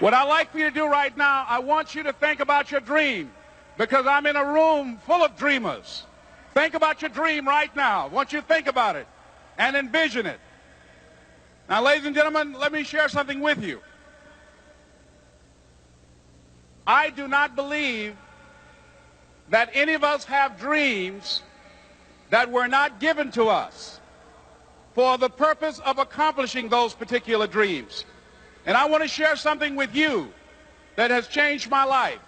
What I'd like for you to do right now, I want you to think about your dream, because I'm in a room full of dreamers. Think about your dream right now. I want you to think about it and envision it. Now, ladies and gentlemen, let me share something with you. I do not believe that any of us have dreams that were not given to us for the purpose of accomplishing those particular dreams. And I want to share something with you that has changed my life.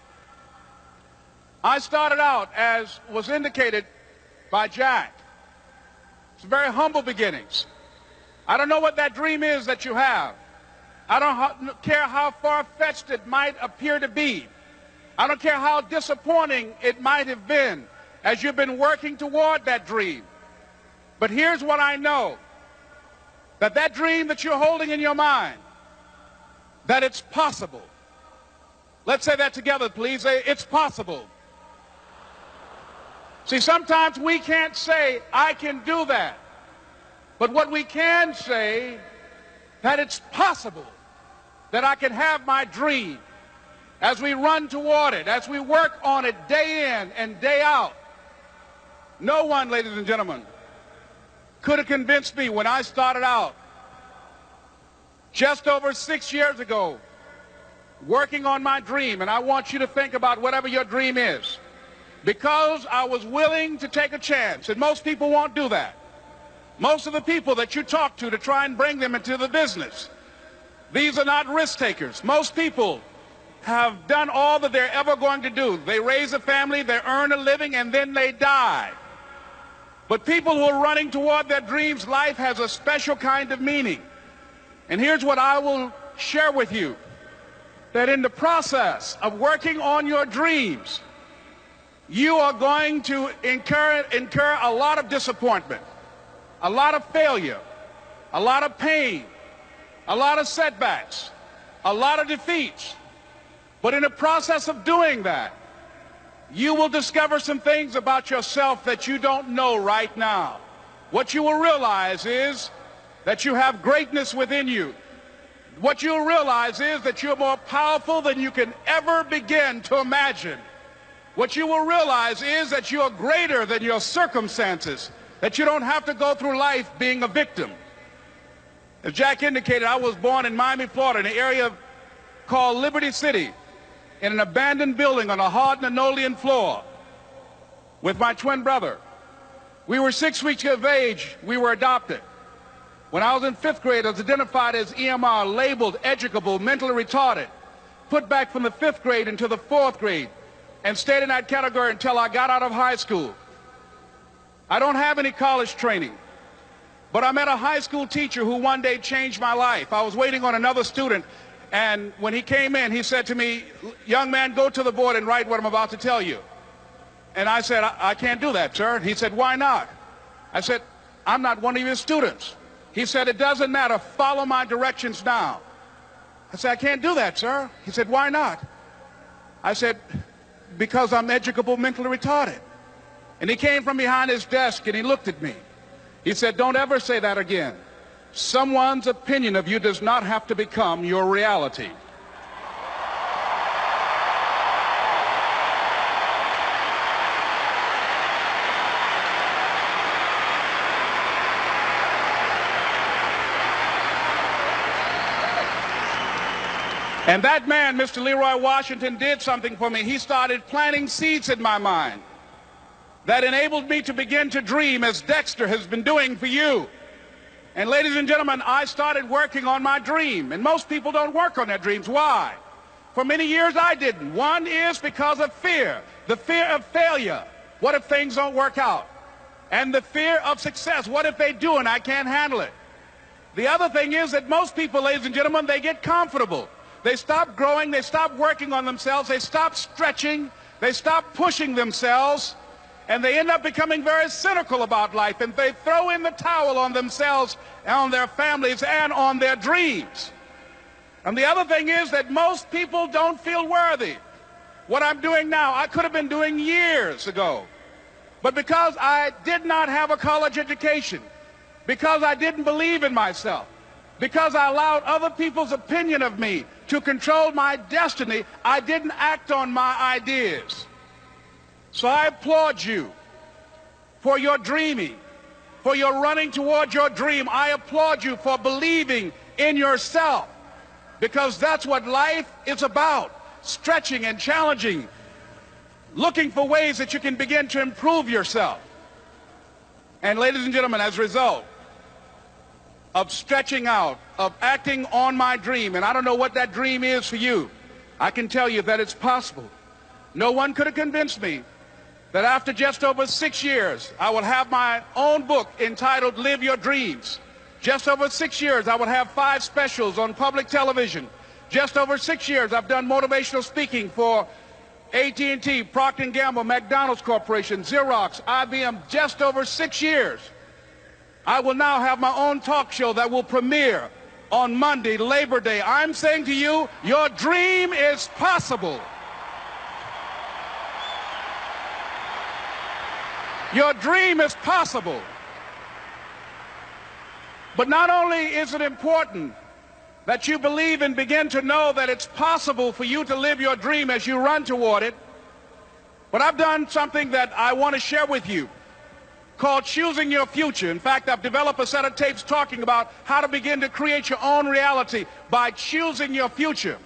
I started out, as was indicated by Jack, it's very humble beginnings. I don't know what that dream is that you have. I don't care how far-fetched it might appear to be. I don't care how disappointing it might have been as you've been working toward that dream. But here's what I know, that dream that you're holding in your mind, that it's possible. Let's say that together, please. Say, it's possible. See, sometimes we can't say, I can do that. But what we can say, that it's possible that I can have my dream as we run toward it, as we work on it day in and day out. No one, ladies and gentlemen, could have convinced me when I started out just over 6 years ago, working on my dream. And I want you to think about whatever your dream is, because I was willing to take a chance. And most people won't do that. Most of the people that you talk to try and bring them into the business, these are not risk takers. Most people have done all that they're ever going to do. They raise a family, they earn a living, and then they die. But people who are running toward their dreams, life has a special kind of meaning. And here's what I will share with you, that in the process of working on your dreams, you are going to incur a lot of disappointment, a lot of failure, a lot of pain, a lot of setbacks, a lot of defeats. But in the process of doing that, you will discover some things about yourself that you don't know right now. What you will realize is that you have greatness within you. What you'll realize is that you're more powerful than you can ever begin to imagine. What you will realize is that you're greater than your circumstances, that you don't have to go through life being a victim. As Jack indicated, I was born in Miami, Florida, in an area called Liberty City, in an abandoned building on a hard linoleum floor with my twin brother. We were 6 weeks of age. We were adopted. When I was in 5th grade, I was identified as EMR, labeled educable, mentally retarded, put back from the 5th grade into the 4th grade, and stayed in that category until I got out of high school. I don't have any college training, but I met a high school teacher who one day changed my life. I was waiting on another student, and when he came in, he said to me, young man, go to the board and write what I'm about to tell you. And I said, I can't do that, sir. He said, why not? I said, I'm not one of your students. He said, it doesn't matter, follow my directions now. I said, I can't do that, sir. He said, why not? I said, because I'm educable, mentally retarded. And he came from behind his desk and he looked at me. He said, don't ever say that again. Someone's opinion of you does not have to become your reality. And that man, Mr. Leroy Washington, did something for me. He started planting seeds in my mind that enabled me to begin to dream, as Dexter has been doing for you. And ladies and gentlemen, I started working on my dream. And most people don't work on their dreams. Why? For many years I didn't. One is because of fear. The fear of failure. What if things don't work out? And the fear of success. What if they do and I can't handle it? The other thing is that most people, ladies and gentlemen, they get comfortable. They stop growing, they stop working on themselves, they stop stretching, they stop pushing themselves, and they end up becoming very cynical about life, and they throw in the towel on themselves and on their families and on their dreams. And the other thing is that most people don't feel worthy. What I'm doing now, I could have been doing years ago. But because I did not have a college education, because I didn't believe in myself, because I allowed other people's opinion of me to control my destiny, I didn't act on my ideas. So I applaud you for your dreaming, for your running toward your dream. I applaud you for believing in yourself, because that's what life is about, stretching and challenging, looking for ways that you can begin to improve yourself. And ladies and gentlemen, as a result of stretching out, of acting on my dream, and I don't know what that dream is for you, I can tell you that it's possible. No one could have convinced me that after just over 6 years, I would have my own book entitled Live Your Dreams. Just over 6 years, I would have 5 specials on public television. Just over 6 years, I've done motivational speaking for AT&T, Procter & Gamble, McDonald's Corporation, Xerox, IBM. Just over 6 years. I will now have my own talk show that will premiere on Monday, Labor Day. I'm saying to you, your dream is possible. Your dream is possible. But not only is it important that you believe and begin to know that it's possible for you to live your dream as you run toward it, but I've done something that I want to share with you called Choosing Your Future. In fact, I've developed a set of tapes talking about how to begin to create your own reality by choosing your future.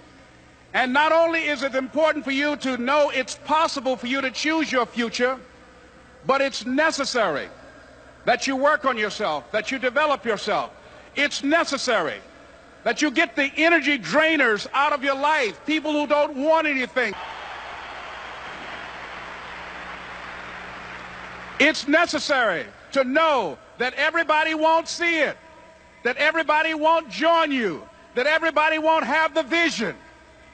And not only is it important for you to know it's possible for you to choose your future, but it's necessary that you work on yourself, that you develop yourself. It's necessary that you get the energy drainers out of your life, people who don't want anything. It's necessary to know that everybody won't see it, that everybody won't join you, that everybody won't have the vision.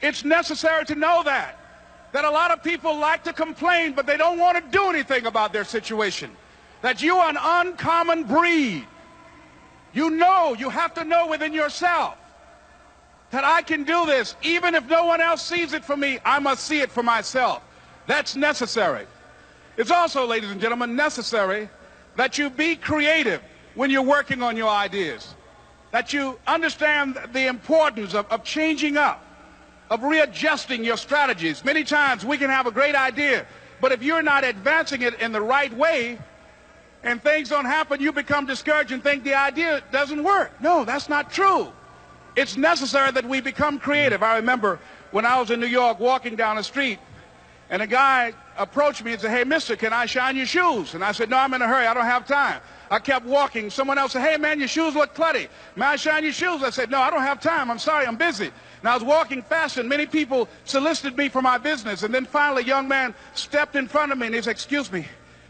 It's necessary to know that a lot of people like to complain, but they don't want to do anything about their situation, that you are an uncommon breed. You know, you have to know within yourself that I can do this. Even if no one else sees it for me, I must see it for myself. That's necessary. It's also, ladies and gentlemen, necessary that you be creative when you're working on your ideas, that you understand the importance of changing up, of readjusting your strategies. Many times we can have a great idea, but if you're not advancing it in the right way and things don't happen, you become discouraged and think the idea doesn't work. No, that's not true. It's necessary that we become creative. I remember when I was in New York walking down the street, and a guy approached me and said, "Hey, mister, can I shine your shoes?" And I said, "No, I'm in a hurry. I don't have time." I kept walking. Someone else said, "Hey, man, your shoes look clutty. May I shine your shoes?" I said, "No, I don't have time. I'm sorry, I'm busy." And I was walking fast, and many people solicited me for my business. And then finally, a young man stepped in front of me, and he said, "Excuse me."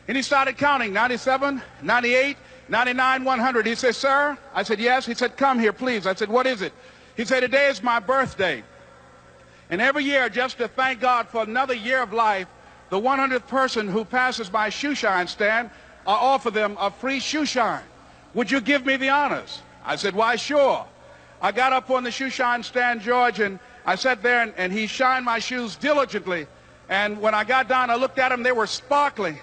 And he started counting, 97, 98, 99, 100. He said, "Sir?" I said, "Yes." He said, "Come here, please." I said, "What is it?" He said, "Today is my birthday. And every year, just to thank God for another year of life, the 100th person who passes my shoe shine stand, I offer them a free shoe shine. Would you give me the honors?" I said, "Why, sure." I got up on the shoe shine stand, George, and I sat there, and he shined my shoes diligently. And when I got down, I looked at them, they were sparkling.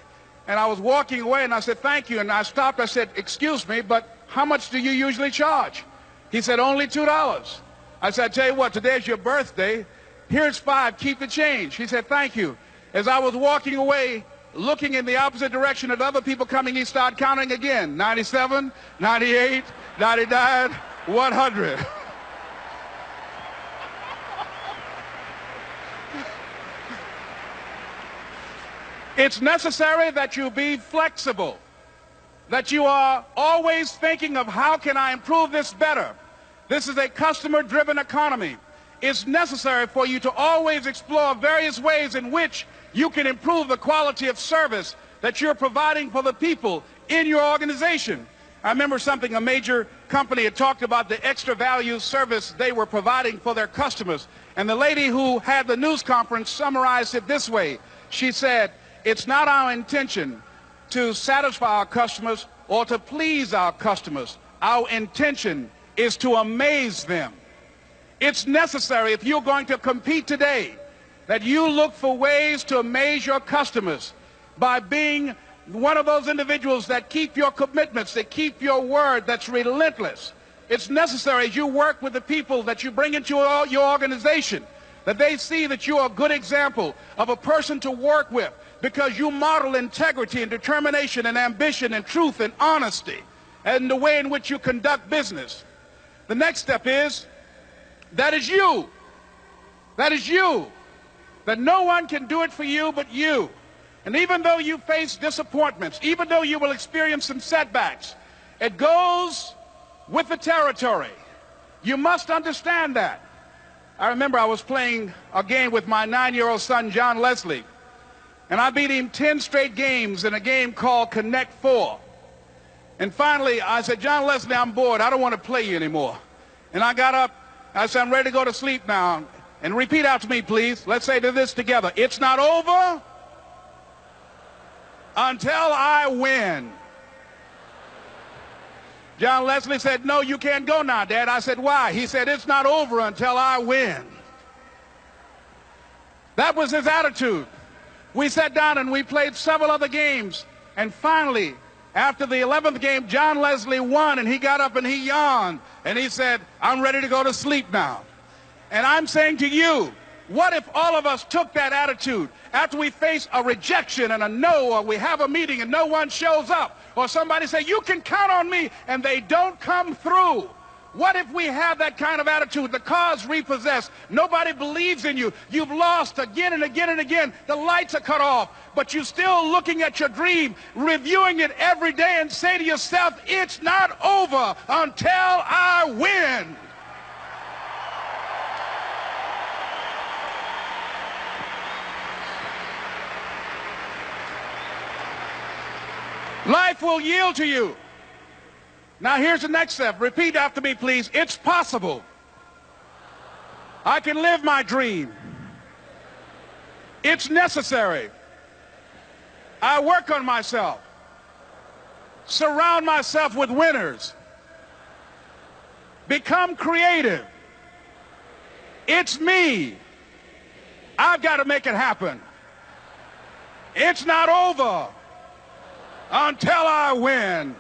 And I was walking away, and I said, "Thank you." And I stopped. I said, "Excuse me, but how much do you usually charge?" He said, "Only $2. I said, "I tell you what, today's your birthday. Here's $5. Keep the change." He said, "Thank you." As I was walking away, looking in the opposite direction at other people coming, he started counting again. 97, 98, 99, 100. It's necessary that you be flexible, that you are always thinking of how can I improve this better. This is a customer-driven economy. It's necessary for you to always explore various ways in which you can improve the quality of service that you're providing for the people in your organization. I remember something, a major company had talked about the extra value service they were providing for their customers. And the lady who had the news conference summarized it this way. She said, "It's not our intention to satisfy our customers or to please our customers. Our intention is to amaze them." It's necessary, if you're going to compete today, that you look for ways to amaze your customers by being one of those individuals that keep your commitments, that keep your word, that's relentless, it's necessary as you work with the people that you bring into your organization, that they see that you are a good example of a person to work with because you model integrity and determination and ambition and truth and honesty and the way in which you conduct business. The next step is, that is you. That is you. That no one can do it for you but you. And even though you face disappointments, even though you will experience some setbacks, it goes with the territory. You must understand that. I remember I was playing a game with my 9-year-old son, John Leslie, and I beat him 10 straight games in a game called Connect 4. And finally, I said, John Leslie, I'm bored. I don't want to play you anymore. And I got up. I said, I'm ready to go to sleep now. And repeat out to me, please. Let's say this together. It's not over until I win. John Leslie said, no, you can't go now, Dad. I said, why? He said, it's not over until I win. That was his attitude. We sat down and we played several other games. And finally, after the 11th game, John Leslie won, and he got up and he yawned. And he said, I'm ready to go to sleep now. And I'm saying to you, what if all of us took that attitude after we face a rejection and a no, or we have a meeting and no one shows up, or somebody say, you can count on me, and they don't come through? What if we have that kind of attitude? The car's repossessed. Nobody believes in you. You've lost again and again and again. The lights are cut off, but you're still looking at your dream, reviewing it every day, and say to yourself, it's not over until I win. Life will yield to you. Now here's the next step. Repeat after me, please. It's possible. I can live my dream. It's necessary. I work on myself. Surround myself with winners. Become creative. It's me. I've got to make it happen. It's not over until I win.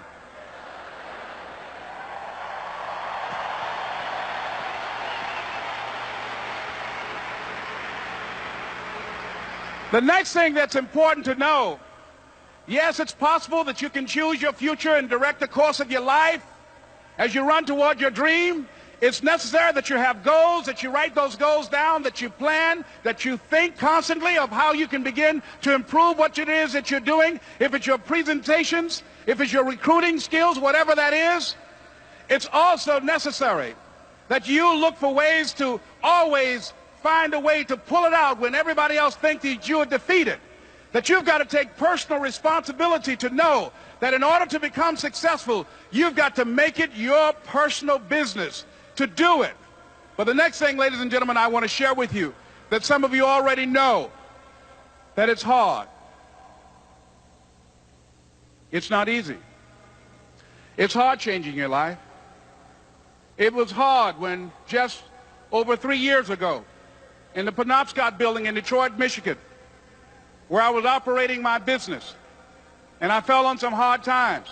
The next thing that's important to know, yes, it's possible that you can choose your future and direct the course of your life as you run toward your dream. It's necessary that you have goals, that you write those goals down, that you plan, that you think constantly of how you can begin to improve what it is that you're doing. If it's your presentations, if it's your recruiting skills, whatever that is, it's also necessary that you look for ways to always find a way to pull it out when everybody else thinks that you are defeated. That you've got to take personal responsibility to know that in order to become successful, you've got to make it your personal business to do it. But the next thing, ladies and gentlemen, I want to share with you that some of you already know that it's hard. It's not easy. It's hard changing your life. It was hard when just over 3 years ago, in the Penobscot building in Detroit, Michigan, where I was operating my business, and I fell on some hard times,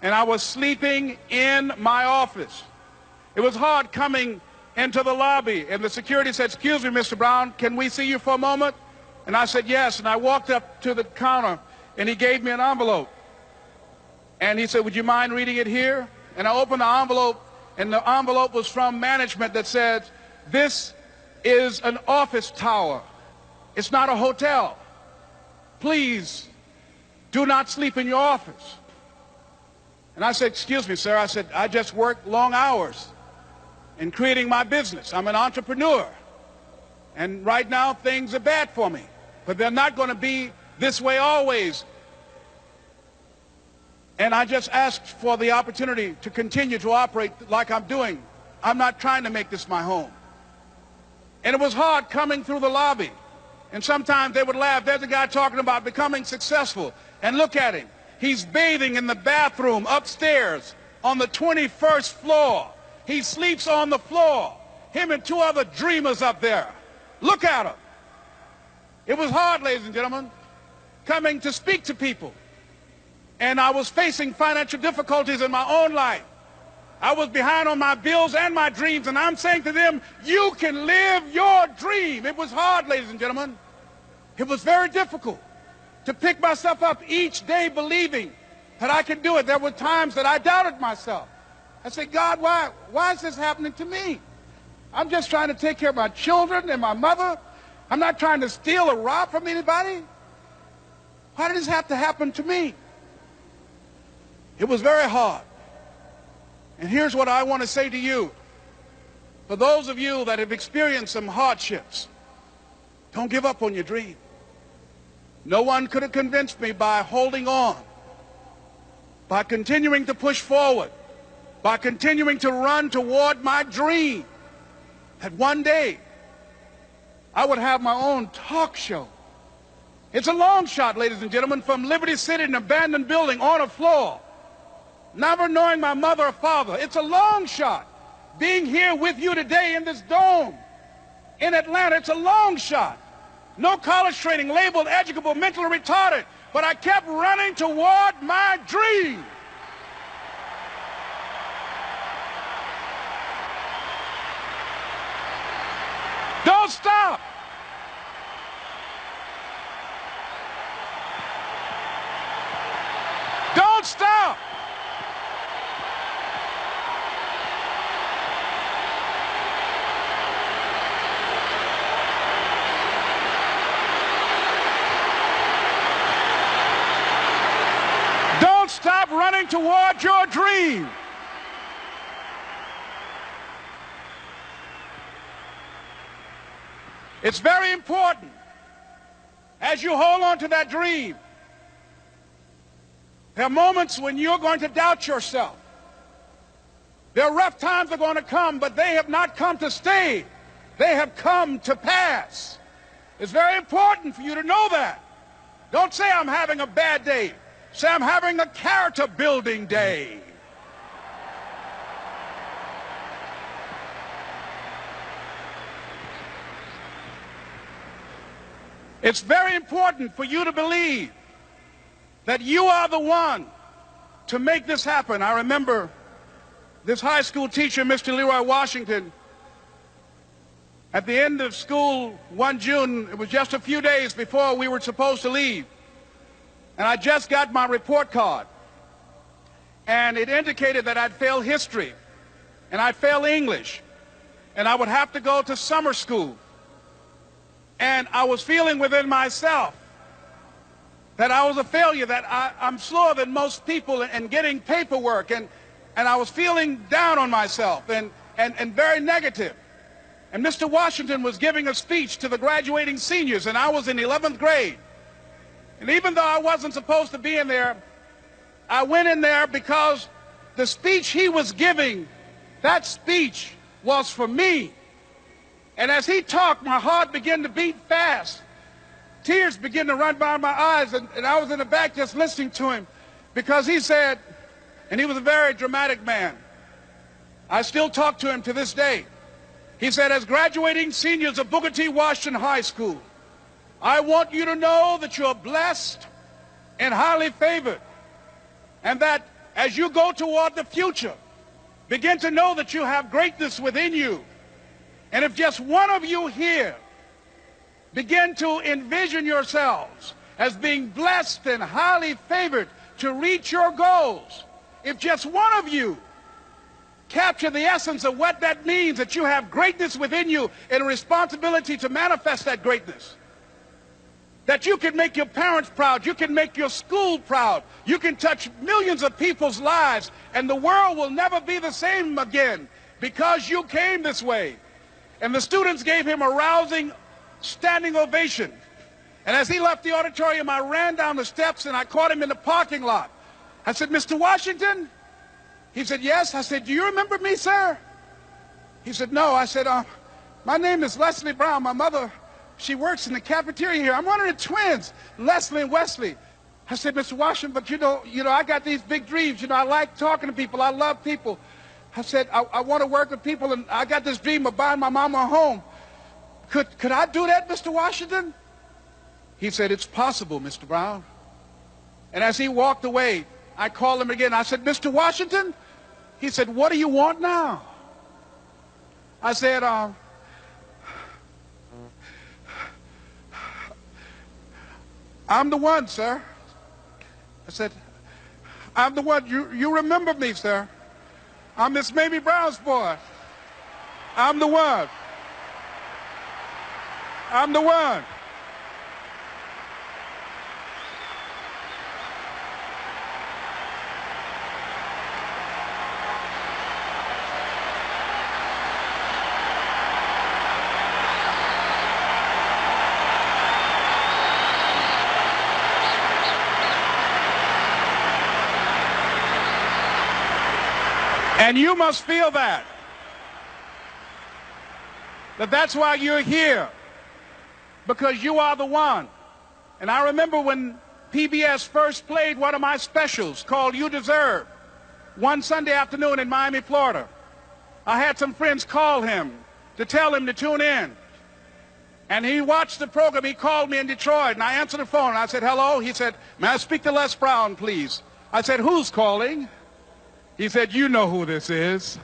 and I was sleeping in my office. It was hard coming into the lobby, and the security said, excuse me, Mr. Brown, can we see you for a moment? And I said, yes, and I walked up to the counter, and he gave me an envelope. And he said, would you mind reading it here? And I opened the envelope, and the envelope was from management that said, this is an office tower. It's not a hotel. Please do not sleep in your office. And I said, excuse me, sir. I said, I just work long hours in creating my business. I'm an entrepreneur. And right now things are bad for me. But they're not going to be this way always. And I just asked for the opportunity to continue to operate like I'm doing. I'm not trying to make this my home. And it was hard coming through the lobby. And sometimes they would laugh. There's a guy talking about becoming successful. And look at him. He's bathing in the bathroom upstairs on the 21st floor. He sleeps on the floor. Him and 2 other dreamers up there. Look at him. It was hard, ladies and gentlemen, coming to speak to people. And I was facing financial difficulties in my own life. I was behind on my bills and my dreams, and I'm saying to them, you can live your dream. It was hard, ladies and gentlemen. It was very difficult to pick myself up each day believing that I could do it. There were times that I doubted myself. I said, God, why is this happening to me? I'm just trying to take care of my children and my mother. I'm not trying to steal or rob from anybody. Why did this have to happen to me? It was very hard. And here's what I want to say to you. For those of you that have experienced some hardships, don't give up on your dream. No one could have convinced me by holding on, by continuing to push forward, by continuing to run toward my dream, that one day I would have my own talk show. It's a long shot, ladies and gentlemen, from Liberty City, an abandoned building on a floor, never knowing my mother or father. It's a long shot. Being here with you today in this dome in Atlanta, it's a long shot. No college training, labeled educable, mentally retarded, but I kept running toward my dream. Don't stop. Don't stop. Don't stop running toward your dream. It's very important as you hold on to that dream. There are moments when you're going to doubt yourself. There are rough times that are going to come, but they have not come to stay. They have come to pass. It's very important for you to know that. Don't say I'm having a bad day. Say I'm having a character building day. It's very important for you to believe that you are the one to make this happen. I remember this high school teacher, Mr. Leroy Washington, at the end of school one June, it was just a few days before we were supposed to leave, and I just got my report card, and it indicated that I'd failed history, and I'd failed English, and I would have to go to summer school. And I was feeling within myself that I was a failure, that I'm slower than most people in getting paperwork, and I was feeling down on myself and very negative. And Mr. Washington was giving a speech to the graduating seniors, and I was in 11th grade. And even though I wasn't supposed to be in there, I went in there because the speech he was giving, that speech was for me. And as he talked, my heart began to beat fast. Tears began to run by my eyes, and I was in the back just listening to him because he said, and he was a very dramatic man. I still talk to him to this day. He said, as graduating seniors of Booker T. Washington High School, I want you to know that you're blessed and highly favored, and that as you go toward the future, begin to know that you have greatness within you. And if just one of you here begin to envision yourselves as being blessed and highly favored to reach your goals, if just one of you capture the essence of what that means, that you have greatness within you and a responsibility to manifest that greatness, that you can make your parents proud, you can make your school proud, you can touch millions of people's lives, and the world will never be the same again because you came this way. And the students gave him a rousing standing ovation. And as he left the auditorium, I ran down the steps and I caught him in the parking lot. I said, Mr. Washington? He said, yes. I said, do you remember me, sir? He said, no. I said, my name is Leslie Brown. My mother, she works in the cafeteria here. I'm one of the twins, Leslie and Wesley. I said, Mr. Washington, but you know, I got these big dreams. I like talking to people. I love people. I said, I want to work with people, and I got this dream of buying my mama a home. Could I do that, Mr. Washington? He said, it's possible, Mr. Brown. And as he walked away, I called him again. I said, Mr. Washington, He said, what do you want now? I said, I'm the one, sir. I said, I'm the one. You remember me, sir. I'm Miss Mamie Brown's boy. I'm the one. I'm the one. And you must feel that's why you're here, because you are the one. And I remember when PBS first played one of my specials called You Deserve, one Sunday afternoon in Miami, Florida. I had some friends call him to tell him to tune in. And he watched the program. He called me in Detroit, and I answered the phone. And I said, hello. He said, may I speak to Les Brown, please? I said, who's calling? He said, you know who this is.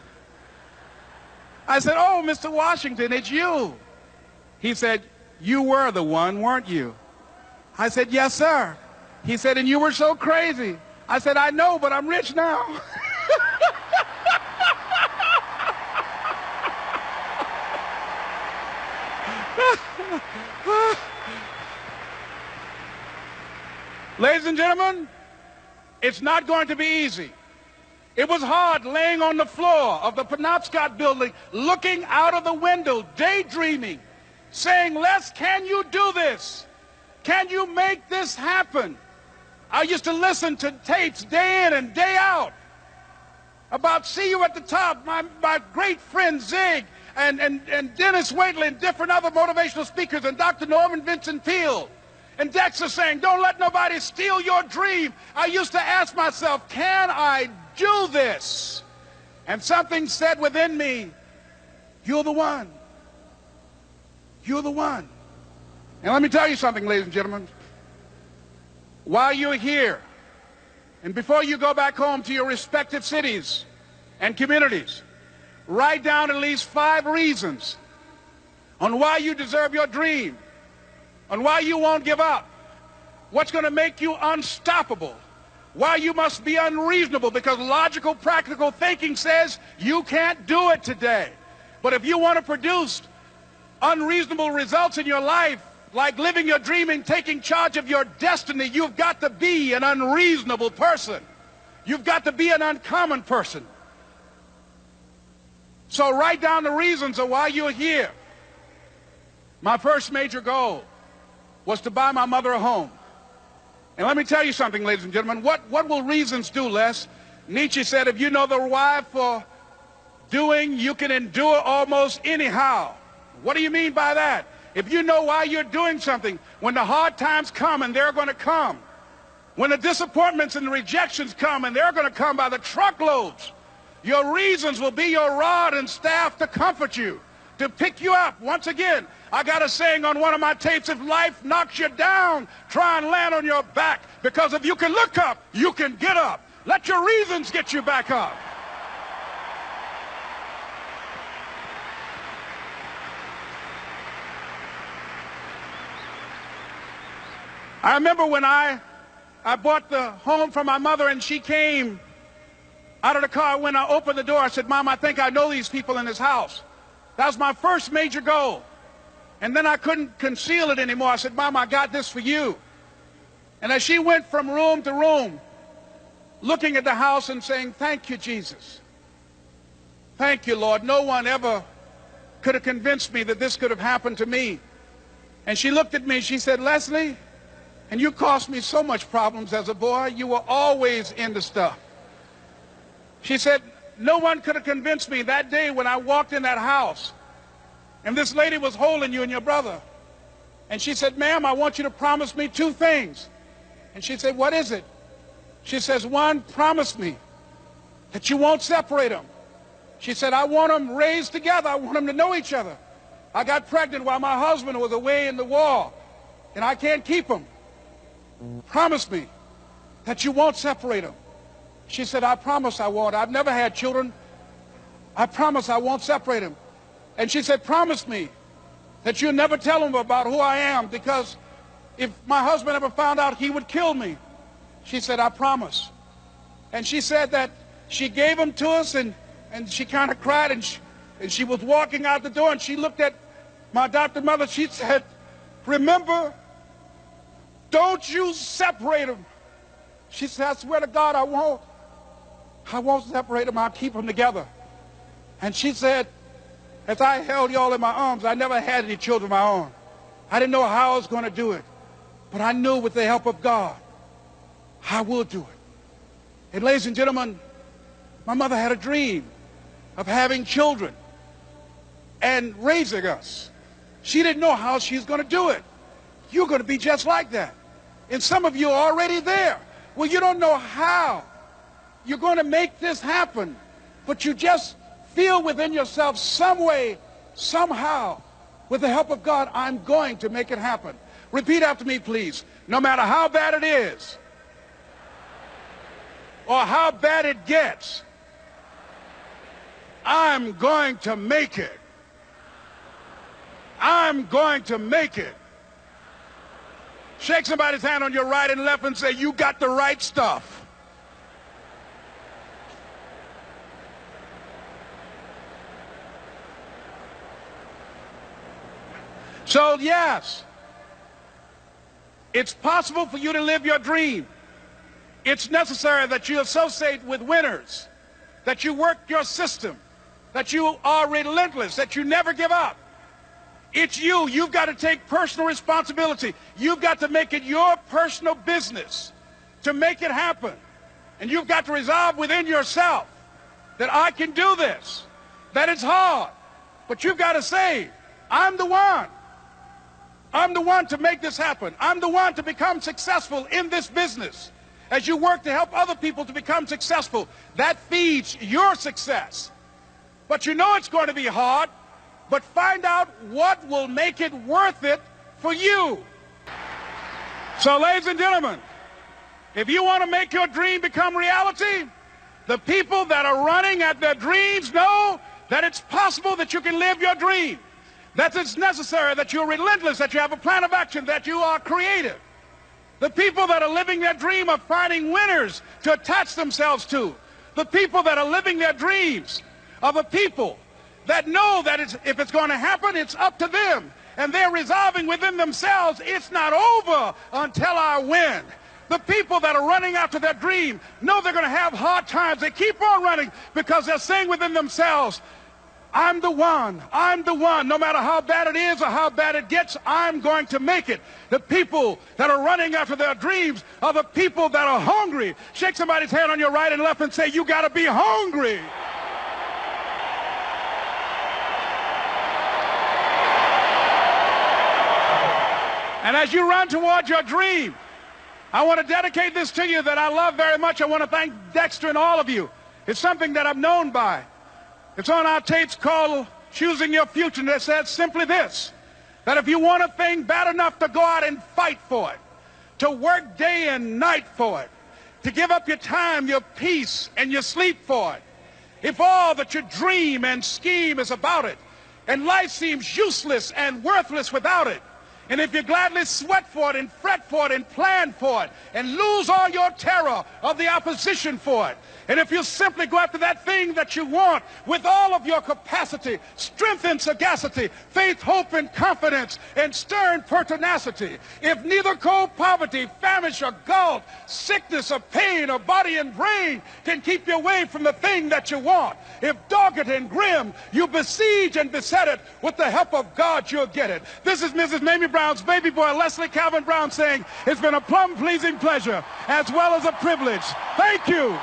I said, oh, Mr. Washington, it's you. He said, you were the one, weren't you? I said, yes, sir. He said, and you were so crazy. I said, I know, but I'm rich now. Ladies and gentlemen, it's not going to be easy. It was hard laying on the floor of the Penobscot building, looking out of the window, daydreaming, saying, Les, can you do this? Can you make this happen? I used to listen to tapes day in and day out about See You at the Top, my great friend Zig and Dennis Waitley and different other motivational speakers and Dr. Norman Vincent Peale. And Dexter saying, don't let nobody steal your dream. I used to ask myself, can I do this? And something said within me, you're the one. You're the one. And let me tell you something, ladies and gentlemen. While you're here, and before you go back home to your respective cities and communities, write down at least 5 reasons on why you deserve your dream, on why you won't give up, what's going to make you unstoppable, why you must be unreasonable, because logical, practical thinking says you can't do it today. But if you want to produce unreasonable results in your life, like living your dream and taking charge of your destiny, you've got to be an unreasonable person. You've got to be an uncommon person. So write down the reasons of why you're here. My first major goal was to buy my mother a home. And let me tell you something, ladies and gentlemen. What will reasons do, Les? Nietzsche said, if you know the why for doing, you can endure almost anyhow. What do you mean by that? If you know why you're doing something, when the hard times come, and they're going to come, when the disappointments and the rejections come, and they're going to come by the truckloads, your reasons will be your rod and staff to comfort you, to pick you up. Once again, I got a saying on one of my tapes, if life knocks you down, try and land on your back, because if you can look up, you can get up. Let your reasons get you back up. I remember when I bought the home for my mother, and she came out of the car. When I opened the door, I said, Mom, I think I know these people in this house. That was my first major goal. And then I couldn't conceal it anymore. I said, Mom, I got this for you. And as she went from room to room, looking at the house and saying, thank you, Jesus. Thank you, Lord. No one ever could have convinced me that this could have happened to me. And she looked at me, she said, Leslie, and you caused me so much problems as a boy. You were always into stuff. She said, no one could have convinced me that day when I walked in that house and this lady was holding you and your brother. And she said, ma'am, I want you to promise me 2 things. And she said, what is it? She says, 1, promise me that you won't separate them. She said, I want them raised together. I want them to know each other. I got pregnant while my husband was away in the war, and I can't keep them. Promise me that you won't separate them. She said, I promise I won't. I've never had children. I promise I won't separate them. And she said, promise me that you'll never tell them about who I am, because if my husband ever found out, he would kill me. She said, I promise. And she said that she gave them to us, and she kind of cried, and she was walking out the door, and she looked at my adopted mother. She said, remember, don't you separate them. She said, I swear to God, I won't. I won't separate them. I'll keep them together. And she said, as I held y'all in my arms, I never had any children of my own. I didn't know how I was going to do it. But I knew with the help of God, I will do it. And ladies and gentlemen, my mother had a dream of having children and raising us. She didn't know how she was going to do it. You're going to be just like that. And some of you are already there. Well, you don't know how you're going to make this happen, but you just feel within yourself some way, somehow, with the help of God, I'm going to make it happen. Repeat after me, please. No matter how bad it is, or how bad it gets, I'm going to make it. I'm going to make it. Shake somebody's hand on your right and left and say, you got the right stuff. So yes, it's possible for you to live your dream. It's necessary that you associate with winners, that you work your system, that you are relentless, that you never give up. It's you. You've got to take personal responsibility. You've got to make it your personal business to make it happen. And you've got to resolve within yourself that I can do this, that it's hard, but you've got to say, I'm the one. I'm the one to make this happen. I'm the one to become successful in this business. As you work to help other people to become successful, that feeds your success. But you know it's going to be hard, but find out what will make it worth it for you. So, ladies and gentlemen, if you want to make your dream become reality, the people that are running at their dreams know that it's possible that you can live your dream. That it's necessary, that you're relentless, that you have a plan of action, that you are creative. The people that are living their dream are finding winners to attach themselves to. The people that are living their dreams are the people that know that if it's going to happen, it's up to them. And they're resolving within themselves, it's not over until I win. The people that are running after their dream know they're going to have hard times. They keep on running because they're saying within themselves, I'm the one. I'm the one. No matter how bad it is or how bad it gets, I'm going to make it. The people that are running after their dreams are the people that are hungry. Shake somebody's hand on your right and left and say, you got to be hungry. And as you run towards your dream, I want to dedicate this to you that I love very much. I want to thank Dexter and all of you. It's something that I'm known by. It's on our tapes called Choosing Your Future, and it says simply this, that if you want a thing bad enough to go out and fight for it, to work day and night for it, to give up your time, your peace, and your sleep for it, if all that you dream and scheme is about it, and life seems useless and worthless without it, and if you gladly sweat for it and fret for it and plan for it and lose all your terror of the opposition for it, and if you simply go after that thing that you want with all of your capacity, strength and sagacity, faith, hope and confidence, and stern pertinacity, if neither cold poverty, famish or gulf, sickness or pain or body and brain can keep you away from the thing that you want, if dogged and grim you besiege and beset it, with the help of God you'll get it. This is Mrs. Mamie Brown's baby boy, Leslie Calvin Brown, saying it's been a plumb pleasing pleasure as well as a privilege. Thank you.